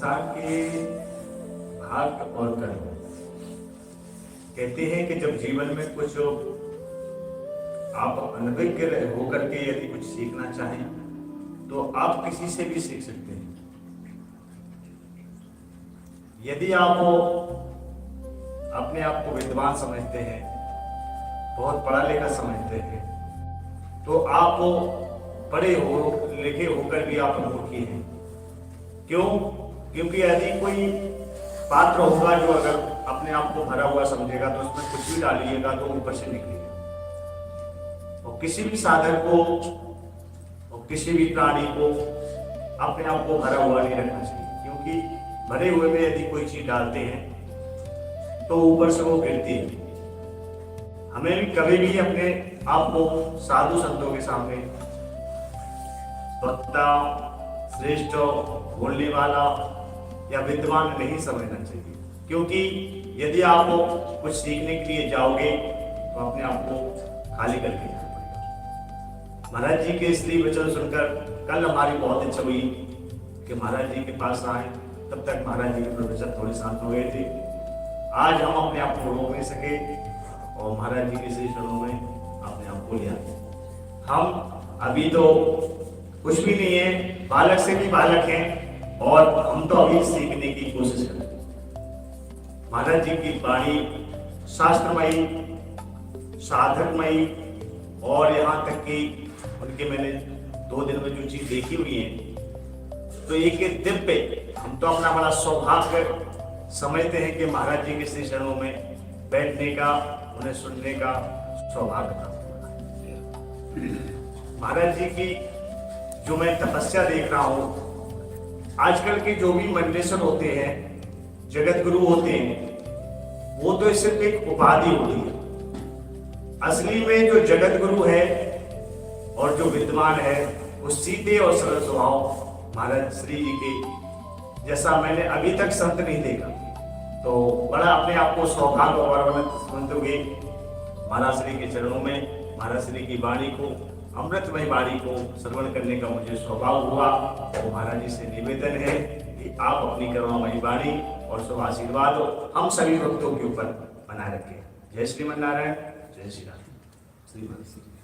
संसार के भाग्य और कर्म कहते हैं कि जब जीवन में कुछ आप अनभिज्ञ होकर के यदि कुछ सीखना चाहें तो आप किसी से भी सीख सकते हैं। यदि आप अपने आप को विद्वान समझते हैं, बहुत पढ़ा लिखा समझते हैं, तो आप पढ़े हो लिखे होकर भी आप मूर्खी हैं। क्यों? क्योंकि यदि कोई पात्र होगा जो अगर अपने आप को भरा हुआ समझेगा तो उसमें कुछ भी डालिएगा तो ऊपर से निकलेगा। और किसी भी साधक को और किसी भी प्राणी को अपने आप को भरा हुआ नहीं रखना चाहिए, क्योंकि भरे हुए में यदि कोई चीज डालते हैं तो ऊपर से वो गिरती है। हमें भी कभी भी अपने आप को साधु संतों के सामने वक्ता, श्रेष्ठ, बोलने वाला या विद्वान नहीं समझना चाहिए, क्योंकि यदि आप कुछ सीखने के लिए जाओगे तो अपने आप को खाली करके जाना पड़ेगा। महाराज जी के श्री वचन सुनकर कल हमारी बहुत इच्छा हुई कि महाराज जी के पास आए, तब तक महाराज जी के प्रोफेसर थोड़े शांत हो गए थे। आज हम अपने आप को रोक नहीं सके और महाराज जी के श्री चरणों में अपने आप को लिया। हम अभी तो कुछ भी नहीं है, बालक से भी बालक हैं और हम तो अभी सीखने की कोशिश कर रहे हैं। महाराज जी की वाणी शास्त्रमयी, साधकमयी और यहाँ तक कि उनके मैंने 2 दिन में जो चीज देखी हुई है तो एक दिव्य, हम तो अपना बड़ा सौभाग्य समझते हैं कि महाराज जी के श्री चरणों में बैठने का, उन्हें सुनने का सौभाग्य प्राप्त हुआ। महाराज जी की जो मैं तपस्या देख रहा हूं, आजकल के जो भी मंडलेश्वर होते हैं, जगत गुरु होते हैं, वो तो सिर्फ एक उपाधि होती है। असली में जो जगत गुरु है और जो विद्वान है वो सीधे और सरल स्वभाव महाराज श्री जी के जैसा मैंने अभी तक संत नहीं देखा। तो बड़ा अपने आप को सौभाग्य और समझोगे महाराज श्री के चरणों में, महाराज श्री की वाणी को, अमृतमय वाणी को श्रवण करने का मुझे स्वभाव हुआ। और महाराज जी से निवेदन है कि आप अपनी करुणामयी वाणी और शुभ आशीर्वाद हम सभी भक्तों के ऊपर बनाए रखें। जय श्रीमन नारायण, जय श्री राम। श्रीमन